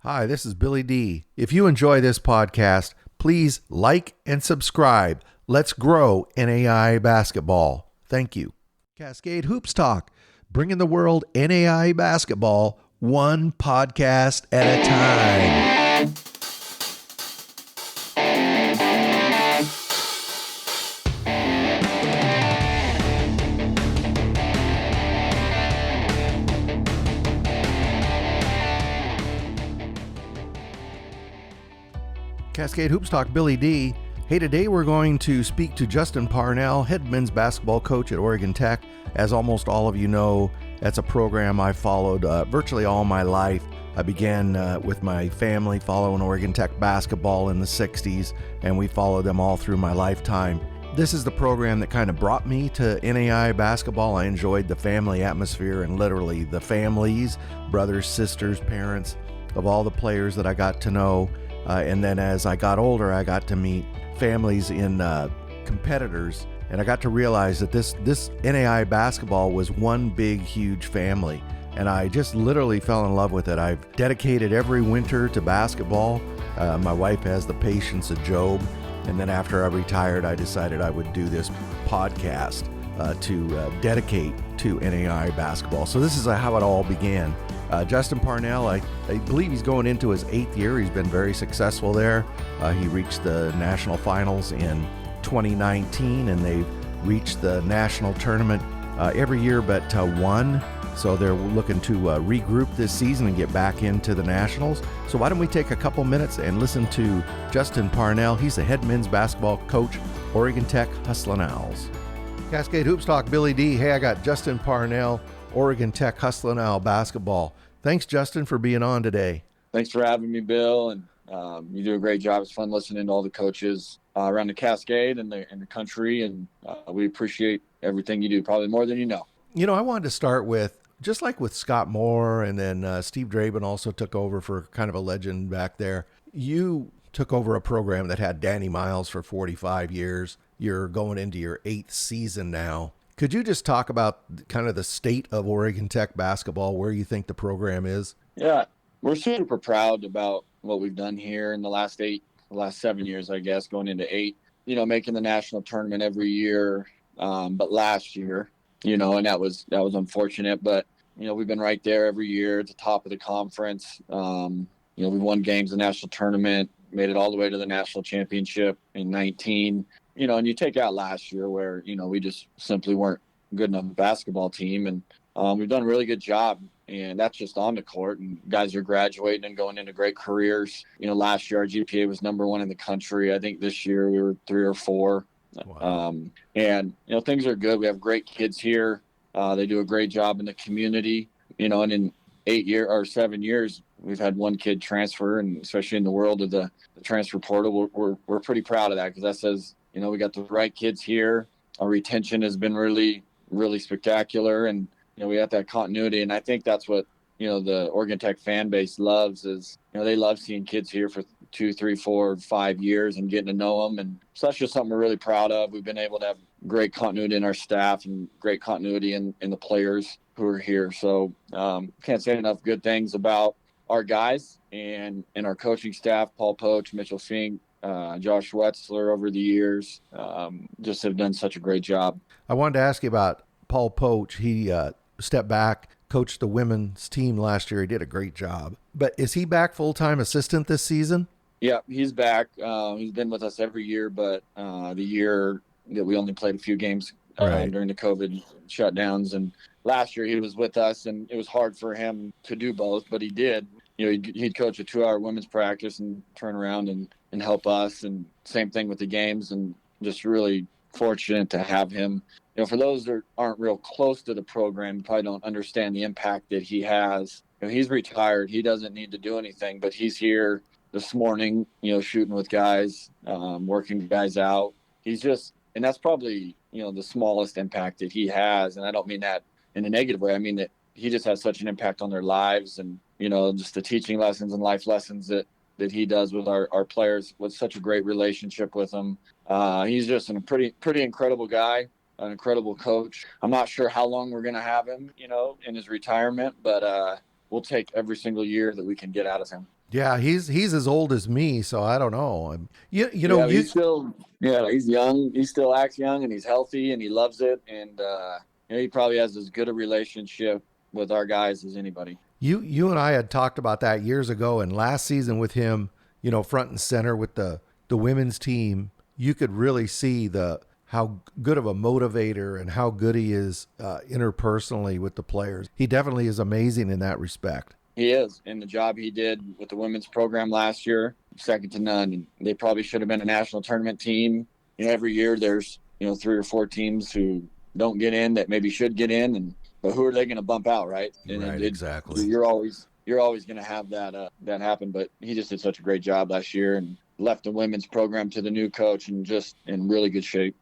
Hi, this is Billy D. If you enjoy this podcast, please like and subscribe. Let's grow NAI basketball. Thank you. Cascade Hoops Talk, bringing the world NAI basketball one podcast at a time. Cascade Hoops Talk, Billy D. Hey, today we're going to speak to Justin Parnell, head men's basketball coach at Oregon Tech. As almost all of you know, that's a program I followed virtually all my life. I began with my family following Oregon Tech basketball in the 60s, and we followed them all through my lifetime. This is the program that kind of brought me to NAI basketball. I enjoyed the family atmosphere and literally the families, brothers, sisters, parents of all the players that I got to know. And then as I got older, I got to meet families in competitors, and I got to realize that this NAI basketball was one big, huge family. And I just literally fell in love with it. I've dedicated every winter to basketball. My wife has the patience of Job. And then after I retired, I decided I would do this podcast to dedicate to NAI basketball. So this is how it all began. Justin Parnell, I believe he's going into his 8th year. He's been very successful there. He reached the national finals in 2019, and they've reached the national tournament every year but one. So they're looking to regroup this season and get back into the nationals. So why don't we take a couple minutes and listen to Justin Parnell. He's the head men's basketball coach, Oregon Tech Hustlin Owls. Cascade Hoops Talk, Billy D. Hey, I got Justin Parnell, Oregon Tech Hustlin Owl basketball. Thanks, Justin, for being on today. Thanks for having me, Bill. And you do a great job. It's fun listening to all the coaches around the Cascade and the country. And we appreciate everything you do, probably more than you know. You know, I wanted to start with, just like with Scott Moore, and then Steve Draben also took over for kind of a legend back there. You took over a program that had Danny Miles for 45 years. You're going into your 8th season now. Could you just talk about kind of the state of Oregon Tech basketball, where you think the program is? Yeah, we're super proud about what we've done here in the last 7 years, I guess, going into 8. You know, making the national tournament every year, but last year, you know, and that was unfortunate. But you know, we've been right there every year at the top of the conference. You know, we won games in the national tournament, made it all the way to the national championship in 19. You know, and you take out last year where, you know, we just simply weren't good enough basketball team. And we've done a really good job. And that's just on the court. And guys are graduating and going into great careers. You know, last year our GPA was number 1 in the country. I think this year we were 3 or 4. Wow. And, you know, things are good. We have great kids here. They do a great job in the community. You know, and in 7 years, we've had one kid transfer. And especially in the world of the transfer portal, we're pretty proud of that, because that says, you know, we got the right kids here. Our retention has been really, really spectacular. And, you know, we have that continuity. And I think that's what, you know, the Oregon Tech fan base loves is, you know, they love seeing kids here for 2, 3, 4, 5 years and getting to know them. And so that's just something we're really proud of. We've been able to have great continuity in our staff and great continuity in the players who are here. So can't say enough good things about our guys and our coaching staff, Paul Poach, Mitchell Fink, Josh Wetzler over the years, just have done such a great job. I wanted to ask you about Paul Poach. He stepped back, coached the women's team last year. He did a great job. But is he back full-time assistant this season? Yeah, he's back. He's been with us every year, but the year that we only played a few games during the COVID shutdowns. And last year he was with us, and it was hard for him to do both, but he did. You know, he'd coach a 2-hour women's practice and turn around and help us, and same thing with the games, and just really fortunate to have him. You know, for those that aren't real close to the program, probably don't understand the impact that he has. You know, he's retired. He doesn't need to do anything, but he's here this morning, you know, shooting with guys, working guys out. He's just, and that's probably, you know, the smallest impact that he has. And I don't mean that in a negative way. I mean that he just has such an impact on their lives, and, you know, just the teaching lessons and life lessons that he does with our players, with such a great relationship with them. He's just a pretty incredible guy, an incredible coach. I'm not sure how long we're going to have him, you know, in his retirement, but we'll take every single year that we can get out of him. Yeah, he's as old as me, so I don't know. You know, Yeah, he's young. He still acts young, and he's healthy, and he loves it. And he probably has as good a relationship with our guys as anybody. you and I had talked about that years ago, and last season with him, front and center with the women's team, you could really see the how good of a motivator and how good he is interpersonally with the players. He definitely is amazing in that respect. He is, and the job he did with the women's program last year, second to none. And they probably should have been a national tournament team. Every year there's 3 or 4 teams who don't get in that maybe should get in, but who are they going to bump out, right? And right, exactly. You're always going to have that happen. But he just did such a great job last year and left the women's program to the new coach and just in really good shape.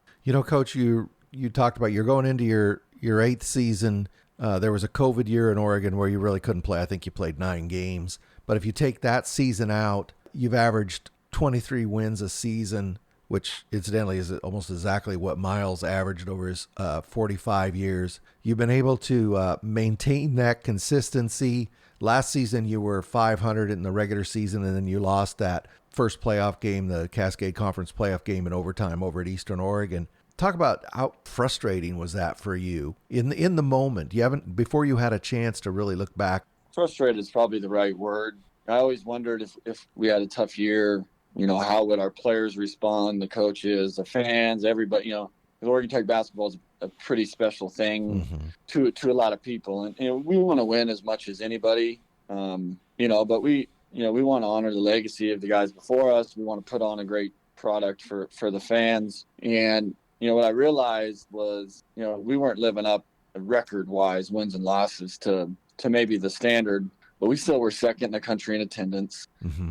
Coach, you talked about you're going into your 8th season. There was a COVID year in Oregon where you really couldn't play. I think you played 9 games. But if you take that season out, you've averaged 23 wins a season, which incidentally is almost exactly what Miles averaged over his 45 years. You've been able to maintain that consistency. Last season, you were 500 in the regular season, and then you lost that first playoff game, the Cascade Conference playoff game in overtime over at Eastern Oregon. Talk about how frustrating was that for you in the moment. Before you had a chance to really look back. Frustrated is probably the right word. I always wondered if we had a tough year, how would our players respond, the coaches, the fans, everybody. Oregon Tech basketball is a pretty special thing to a lot of people, and we want to win as much as anybody, but we want to honor the legacy of the guys before us. We want to put on a great product for the fans. And what I realized was, we weren't living up record-wise, wins and losses, to maybe the standard, but we still were second in the country in attendance.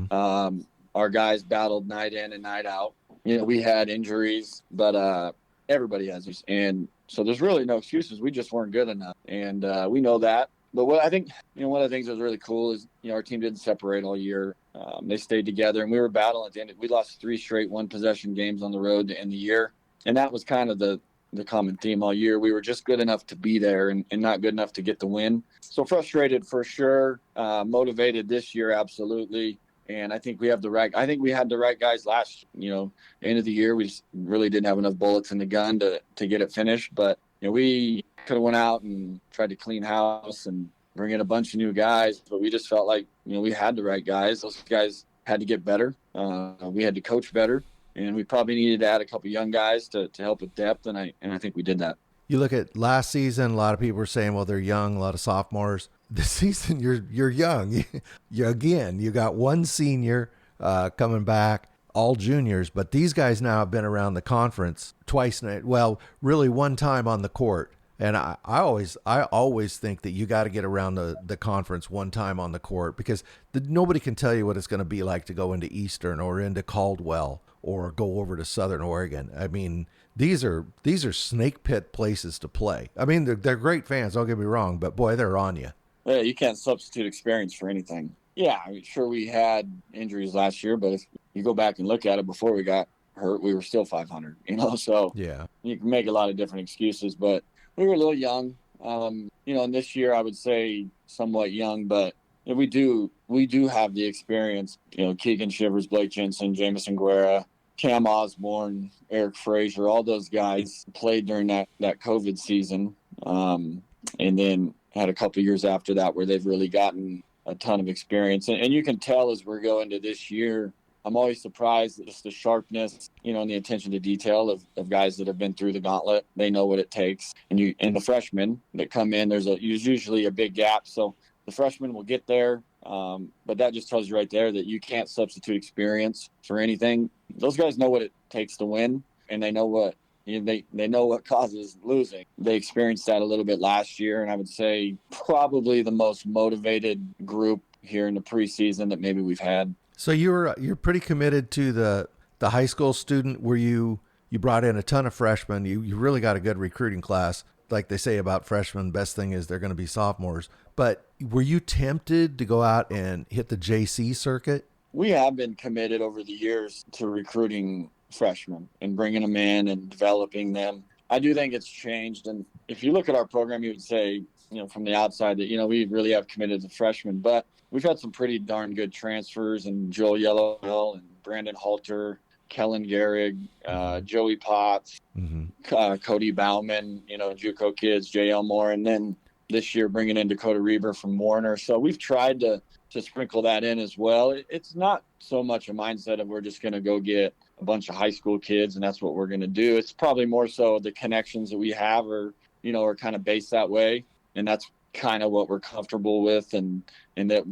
Our guys battled night in and night out. We had injuries, but everybody has these. And so there's really no excuses. We just weren't good enough. And we know that. But what I think, one of the things that was really cool is, our team didn't separate all year. They stayed together, and we were battling at the end. We lost 3 straight one-possession games on the road to end the year. And that was kind of the common theme all year. We were just good enough to be there and not good enough to get the win. So frustrated for sure. Motivated this year, absolutely. And I think we had the right guys last, end of the year. We just really didn't have enough bullets in the gun to get it finished. But, we could have went out and tried to clean house and bring in a bunch of new guys. But we just felt like, we had the right guys. Those guys had to get better. We had to coach better. And we probably needed to add a couple young guys to help with depth, and I think we did that. You look at last season, a lot of people were saying, well, they're young, a lot of sophomores. This season, you're young. You got 1 senior coming back, all juniors, but these guys now have been around the conference twice. Well, really 1 time on the court. And I always think that you got to get around the conference 1 time on the court, because nobody can tell you what it's going to be like to go into Eastern or into Caldwell or go over to Southern Oregon. I mean, these are snake pit places to play. I mean, they're great fans, don't get me wrong, but boy, they're on you. Yeah, you can't substitute experience for anything. Yeah, sure, we had injuries last year, but if you go back and look at it, before we got hurt, we were still 500, so yeah, you can make a lot of different excuses, but we were a little young. And this year I would say somewhat young, but we do have the experience. Keegan Shivers, Blake Jensen, Jamison Guerra, Cam Osborne, Eric Frazier, all those guys played during that COVID season. And then had a couple of years after that where they've really gotten a ton of experience. And you can tell as we're going to this year, I'm always surprised at just the sharpness, and the attention to detail of guys that have been through the gauntlet. They know what it takes. And the freshmen that come in, there's usually a big gap. So the freshmen will get there. But that just tells you right there that you can't substitute experience for anything. Those guys know what it takes to win, and they know what they know what causes losing. They experienced that a little bit last year, and I would say probably the most motivated group here in the preseason that maybe we've had. So you're pretty committed to the high school student where you brought in a ton of freshmen. You really got a good recruiting class. Like they say about freshmen, best thing is they're going to be sophomores. But were you tempted to go out and hit the JC circuit? We have been committed over the years to recruiting freshmen and bringing them in and developing them. I do think it's changed. And if you look at our program, you would say, from the outside that, we really have committed to freshmen, but we've had some pretty darn good transfers, and Joel Yellowhill and Brandon Halter, Kellen Gehrig, Joey Potts, Cody Bauman, JUCO kids, Jay Elmore, and then this year bringing in Dakota Reber from Warner. So we've tried to sprinkle that in as well. It's not so much a mindset of we're just going to go get a bunch of high school kids and that's what we're going to do. It's probably more so the connections that we have are kind of based that way. And that's kind of what we're comfortable with and that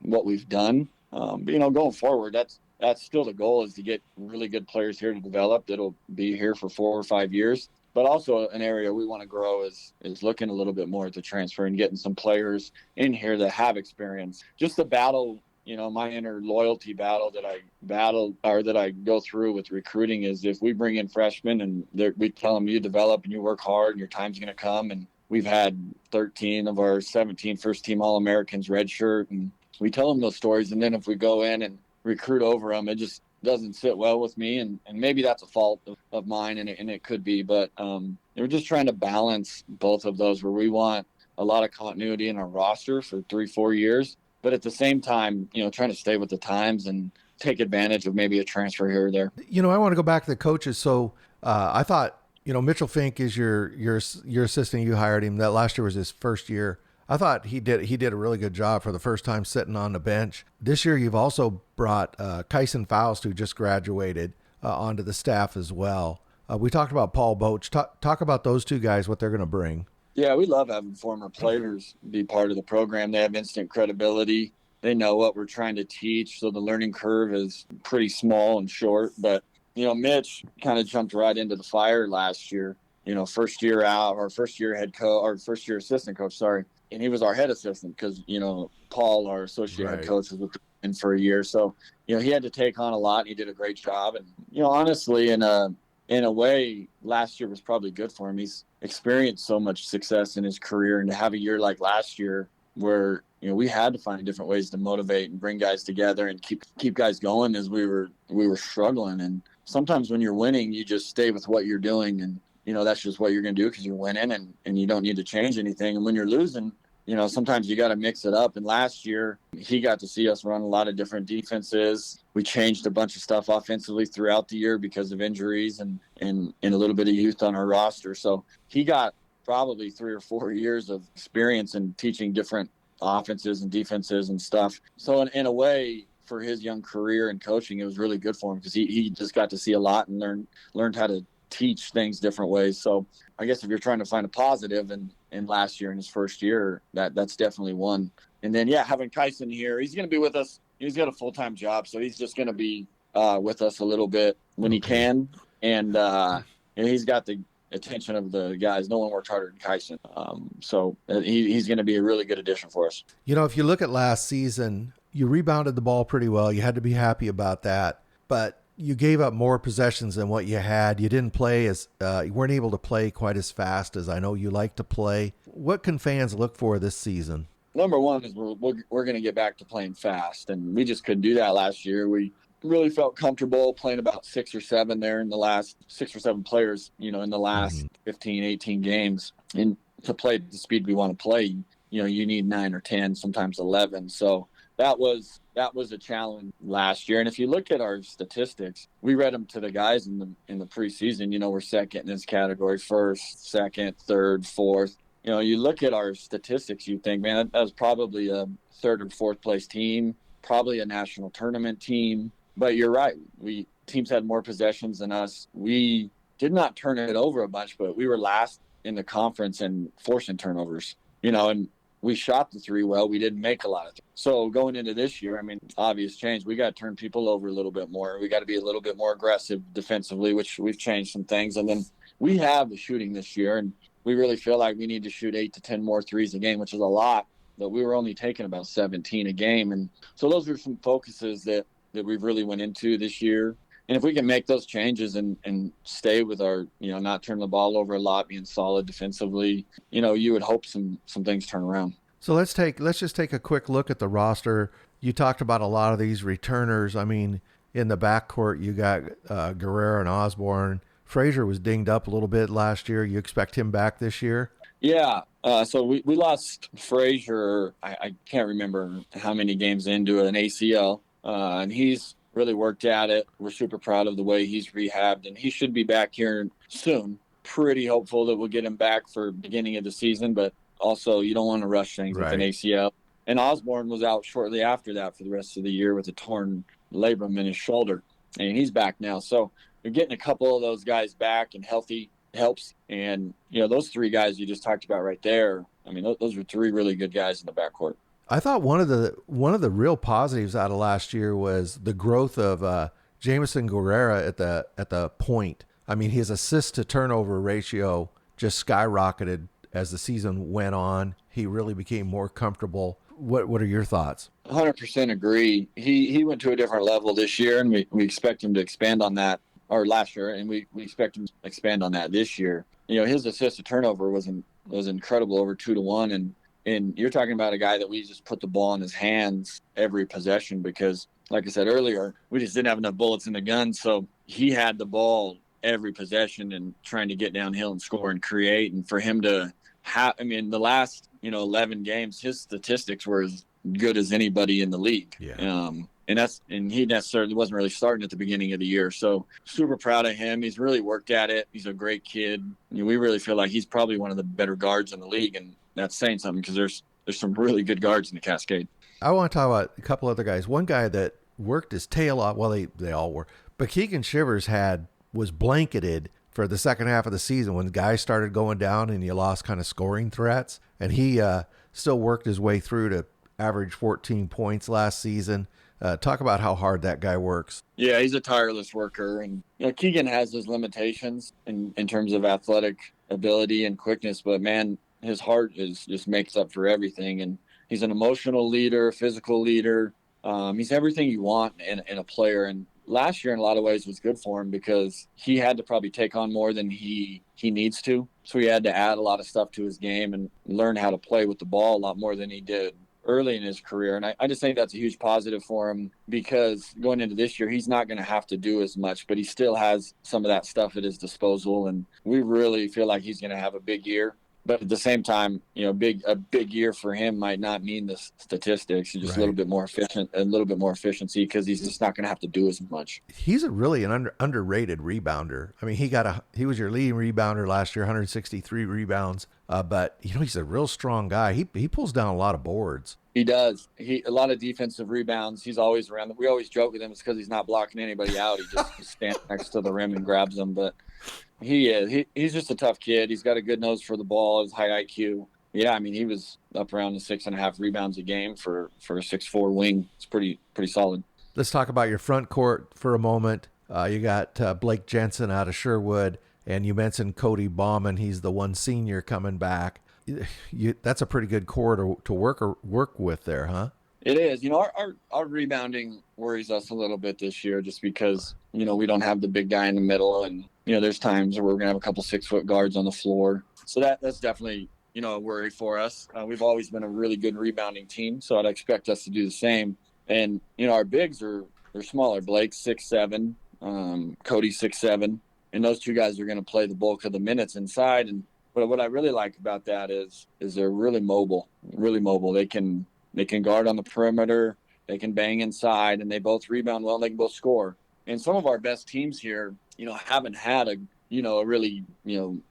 what we've done. But, going forward, that's still the goal, is to get really good players here to develop that'll be here for 4 or 5 years. But also an area we want to grow is looking a little bit more at the transfer and getting some players in here that have experience. Just the battle, my inner loyalty battle that I go through with recruiting is, if we bring in freshmen and we tell them you develop and you work hard and your time's going to come, and we've had 13 of our 17 first-team All-Americans redshirt, and we tell them those stories, and then if we go in and recruit over them, it just doesn't sit well with me, and maybe that's a fault of mine, and it could be, but we're just trying to balance both of those, where we want a lot of continuity in our roster for 3-4 years, but at the same time, trying to stay with the times and take advantage of maybe a transfer here or there. I want to go back to the coaches. So I thought, Mitchell Fink is your assistant. You hired him. That last year was his first year. I thought he did a really good job for the first time sitting on the bench. This year, you've also brought Kyson Faust, who just graduated, onto the staff as well. We talked about Paul Boach. Talk about those two guys, what they're going to bring. Yeah, we love having former players be part of the program. They have instant credibility. They know what we're trying to teach, so the learning curve is pretty small and short. But, Mitch kind of jumped right into the fire last year. First year out, or first year head coach, or first year assistant coach, sorry. And he was our head assistant because, Paul, our associate head coach, was with him for a year. So, he had to take on a lot. And he did a great job. And, honestly, in a way, last year was probably good for him. He's experienced so much success in his career. And to have a year like last year where, we had to find different ways to motivate and bring guys together and keep guys going as we were struggling. And sometimes when you're winning, you just stay with what you're doing. And, that's just what you're going to do because you're winning and you don't need to change anything. And when you're losing, sometimes you got to mix it up. And last year, he got to see us run a lot of different defenses. We changed a bunch of stuff offensively throughout the year because of injuries and a little bit of youth on our roster. So he got probably 3 or 4 years of experience in teaching different offenses and defenses and stuff. So in a way, for his young career and coaching, it was really good for him because he just got to see a lot and learned how to teach things different ways. So I guess if you're trying to find a positive in last year, in his first year, that's definitely one. And then, having Kyson here, he's going to be with us. He's got a full-time job, so he's just going to be with us a little bit when he can. And he's got the attention of the guys. No one worked harder than Kyson. So he's going to be a really good addition for us. If you look at last season, you rebounded the ball pretty well. You had to be happy about that. But you gave up more possessions than what you had. You didn't play you weren't able to play quite as fast as I know you like to play. What can fans look for this season? Number one is we're going to get back to playing fast, and we just couldn't do that last year. We really felt comfortable playing about 6 or 7 there in the last 6 or 7 players, in the last 15, 18 games. And to play at the speed we want to play, you need 9 or 10, sometimes 11. So that was a challenge last year. And if you look at our statistics, we read them to the guys in the preseason. We're second in this category, first, second, third, fourth. You look at our statistics, you think, man, that was probably a 3rd or 4th place team, probably a national tournament team. But you're right. Teams had more possessions than us. We did not turn it over a bunch, but we were last in the conference in forcing turnovers. And we shot the 3 well. We didn't make a lot of things. So going into this year, obvious change. We got to turn people over a little bit more. We got to be a little bit more aggressive defensively, which we've changed some things. And then we have the shooting this year, and we really feel like we need to shoot 8 to 10 more threes a game, which is a lot, but we were only taking about 17 a game. And so those are some focuses that we've really went into this year. And if we can make those changes and stay with our, not turn the ball over a lot, being solid defensively, you would hope some things turn around. So let's just take a quick look at the roster. You talked about a lot of these returners. In the backcourt, you got Guerrero and Osborne. Frazier was dinged up a little bit last year. You expect him back this year? Yeah. So we lost Frazier. I can't remember how many games into an ACL, and he's really worked at it. We're super proud of the way he's rehabbed, and he should be back here soon. Pretty hopeful that we'll get him back for beginning of the season, but also you don't want to rush things with an Right. ACL. And Osborne was out shortly after that for the rest of the year with a torn labrum in his shoulder, and he's back now. So you're getting a couple of those guys back and healthy helps. And, those three guys you just talked about right there, I mean, those are three really good guys in the backcourt. I thought one of the real positives out of last year was the growth of Jamison Guerrera at the point. I mean, his assist to turnover ratio just skyrocketed as the season went on. He really became more comfortable. What are your thoughts? 100% agree. He went to a different level this year, and we expect him to expand on that, or last year, and we expect him to expand on that this year. His assist to turnover was incredible, over 2-1, and you're talking about a guy that we just put the ball in his hands every possession because, like I said earlier, we just didn't have enough bullets in the gun, so he had the ball every possession and trying to get downhill and score and create, and for him to the last 11 games, his statistics were as good as anybody in the league. Yeah. And he necessarily wasn't really starting at the beginning of the year. So super proud of him. He's really worked at it. He's a great kid. We really feel like he's probably one of the better guards in the league, and that's saying something because there's some really good guards in the Cascade. I want to talk about a couple other guys. One guy that worked his tail off. Well, they all were, but Keegan Shivers was blanketed for the second half of the season when guys started going down and you lost kind of scoring threats, and he still worked his way through to average 14 points last season. Talk about how hard that guy works. Yeah, he's a tireless worker, and Keegan has his limitations in terms of athletic ability and quickness, but man, his heart just makes up for everything, and he's an emotional leader, physical leader. He's everything you want in a player, and last year in a lot of ways was good for him because he had to probably take on more than he needs to, so he had to add a lot of stuff to his game and learn how to play with the ball a lot more than he did early in his career. And I just think that's a huge positive for him because going into this year, he's not going to have to do as much, but he still has some of that stuff at his disposal. And we really feel like he's going to have a big year. But at the same time, a big year for him might not mean the statistics. He's just a little bit more efficient, a little bit more efficiency because he's just not going to have to do as much. He's an underrated rebounder. I mean, he was your leading rebounder last year, 163 rebounds. But he's a real strong guy. He pulls down a lot of boards. He does. A lot of defensive rebounds. He's always around them. We always joke with him it's because he's not blocking anybody out. He just stands next to the rim and grabs them. But he's just a tough kid. He's got a good nose for the ball. His high IQ. Yeah, I mean, he was up around the 6.5 rebounds a game for a 6'4" wing. It's pretty solid. Let's talk about your front court for a moment. You got Blake Jensen out of Sherwood, and you mentioned Cody Bauman. He's the one senior coming back. That's a pretty good core to work with there, huh? It is. Our rebounding worries us a little bit this year just because, we don't have the big guy in the middle. And, there's times where we're going to have a couple 6-foot guards on the floor. So that's definitely, a worry for us. We've always been a really good rebounding team, so I'd expect us to do the same. And, our bigs they're smaller. Blake's 6'7", Cody 6'7", and those two guys are going to play the bulk of the minutes inside. But what I really like about that is they're really mobile. They can guard on the perimeter, they can bang inside, and they both rebound well, and they can both score. And some of our best teams here, haven't had a really,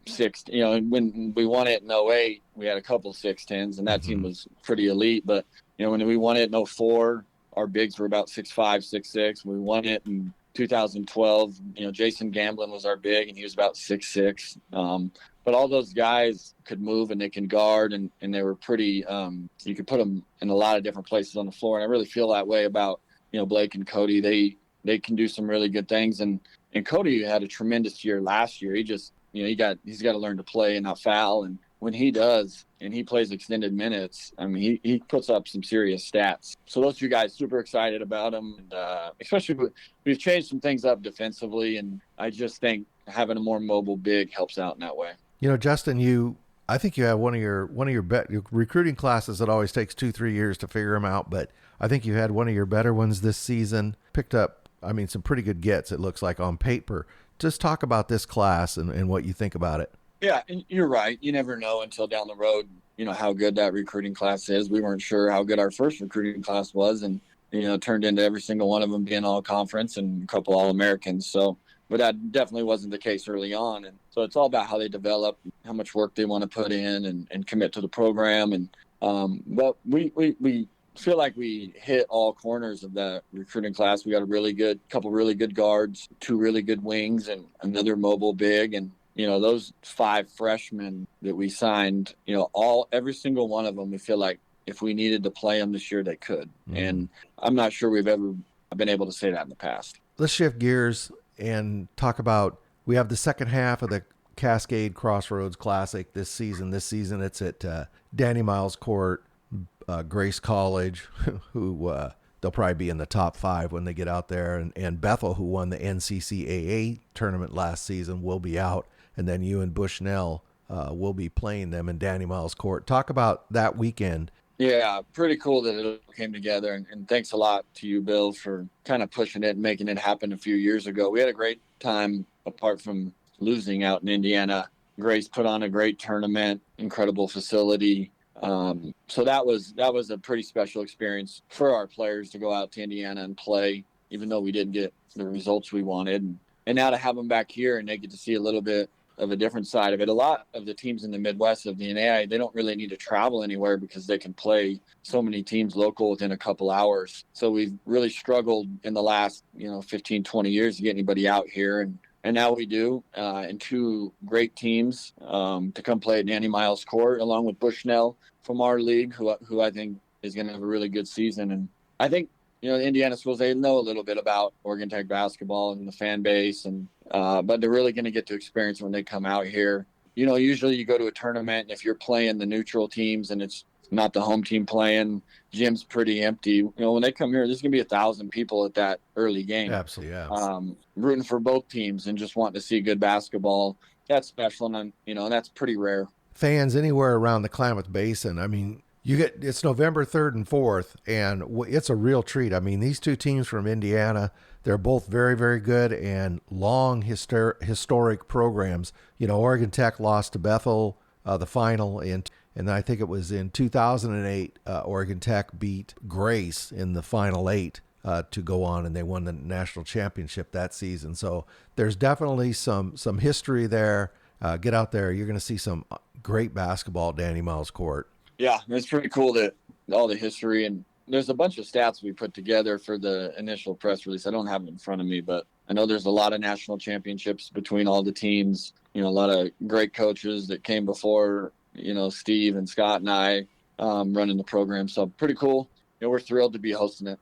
six, when we won it in 08, we had a couple 6'10s, and that team was pretty elite. But, when we won it in 04, our bigs were about 6'5", 6'6". We won it in 2012. Jason Gamblin was our big, and he was about 6'6". But all those guys could move and they can guard, and they were pretty you could put them in a lot of different places on the floor. And I really feel that way about, Blake and Cody. They can do some really good things. And Cody had a tremendous year last year. He just, he's got to learn to play and not foul. And when he does, and he plays extended minutes, I mean, he puts up some serious stats. So those two guys, super excited about him. And especially we've changed some things up defensively. And I just think having a more mobile big helps out in that way. Justin, I think you have one of your your recruiting classes that always takes 2-3 years to figure them out, but I think you had one of your better ones this season. Picked up, some pretty good gets, it looks like, on paper. Just talk about this class and what you think about it. Yeah, and you're right. You never know until down the road, how good that recruiting class is. We weren't sure how good our first recruiting class was, and it turned into every single one of them being all conference and a couple all Americans. So, but that definitely wasn't the case early on. And so it's all about how they develop, how much work they want to put in, and commit to the program. And but we feel like we hit all corners of that recruiting class. We got a couple really good guards, two really good wings, and another mobile big. And those 5 freshmen that we signed, every single one of them, we feel like if we needed to play them this year, they could. And I'm not sure we've ever been able to say that in the past. Let's shift gears and talk about, we have the second half of the Cascade Crossroads Classic this season. This season it's at Danny Miles Court, Grace College, who they'll probably be in the top 5 when they get out there, and Bethel, who won the NCCAA tournament last season, will be out. And then you and Bushnell will be playing them in Danny Miles Court. Talk about that weekend. Yeah, pretty cool that it all came together. And thanks a lot to you, Bill, for kind of pushing it and making it happen a few years ago. We had a great time apart from losing out in Indiana. Grace put on a great tournament, incredible facility. So that was a pretty special experience for our players to go out to Indiana and play, even though we didn't get the results we wanted. And now to have them back here and they get to see a little bit of a different side of it. A lot of the teams in the Midwest of the NAI, they don't really need to travel anywhere because they can play so many teams local within a couple hours. So we've really struggled in the last, 15, 20 years to get anybody out here. And now we do, and 2 great teams to come play at Danny Miles Court, along with Bushnell from our league, who I think is going to have a really good season. And I think, the Indiana schools, they know a little bit about Oregon Tech basketball and the fan base, but they're really going to get to experience when they come out here. Usually you go to a tournament, and if you're playing the neutral teams and it's not the home team playing, gym's pretty empty. When they come here, there's going to be 1,000 people at that early game. Absolutely, yeah. Rooting for both teams and just wanting to see good basketball. That's special, and that's pretty rare. Fans anywhere around the Klamath Basin, I mean, it's November 3rd and 4th, and it's a real treat. I mean, these 2 teams from Indiana, they're both very, very good and long historic programs. Oregon Tech lost to Bethel the final, and I think it was in 2008, Oregon Tech beat Grace in the Final 8 to go on, and they won the national championship that season. So there's definitely some history there. Get out there. You're going to see some great basketball at Danny Miles Court. Yeah, it's pretty cool that all the history, and there's a bunch of stats we put together for the initial press release. I don't have it in front of me, but I know there's a lot of national championships between all the teams, a lot of great coaches that came before, Steve and Scott and I running the program. So pretty cool. We're thrilled to be hosting it.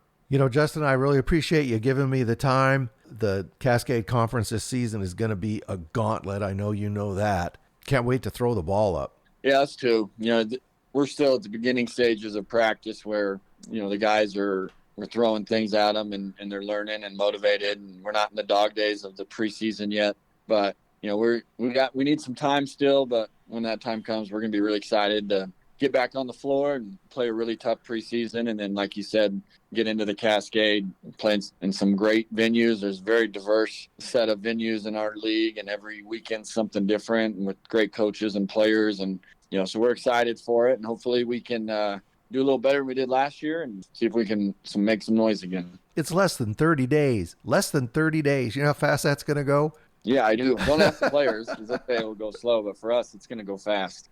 Justin, I really appreciate you giving me the time. The Cascade Conference this season is going to be a gauntlet. I know you know that. Can't wait to throw the ball up. Yeah, us too. We're still at the beginning stages of practice where, the guys we're throwing things at them and they're learning and motivated, and we're not in the dog days of the preseason yet. But, we need some time still, but when that time comes, we're going to be really excited to get back on the floor and play a really tough preseason. And then, like you said, get into the Cascade, play in some great venues. There's a very diverse set of venues in our league, and every weekend something different, and with great coaches and players. And, so we're excited for it, and hopefully we can do a little better than we did last year and see if we can make some noise again. It's less than 30 days. Less than 30 days. You know how fast that's going to go? Yeah, I do. Don't ask the players because they say it will go slow, but for us, it's going to go fast.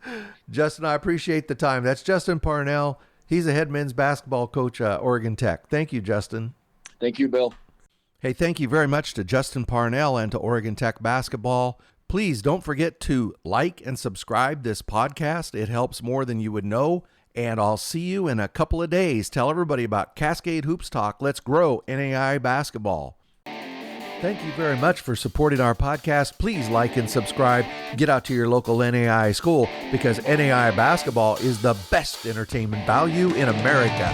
Justin, I appreciate the time. That's Justin Parnell. He's a head men's basketball coach at Oregon Tech. Thank you, Justin. Thank you, Bill. Hey, thank you very much to Justin Parnell and to Oregon Tech basketball. Please don't forget to like and subscribe this podcast. It helps more than you would know. And I'll see you in a couple of days. Tell everybody about Cascade Hoops Talk. Let's grow NAI basketball. Thank you very much for supporting our podcast. Please like and subscribe. Get out to your local NAI school because NAI basketball is the best entertainment value in America.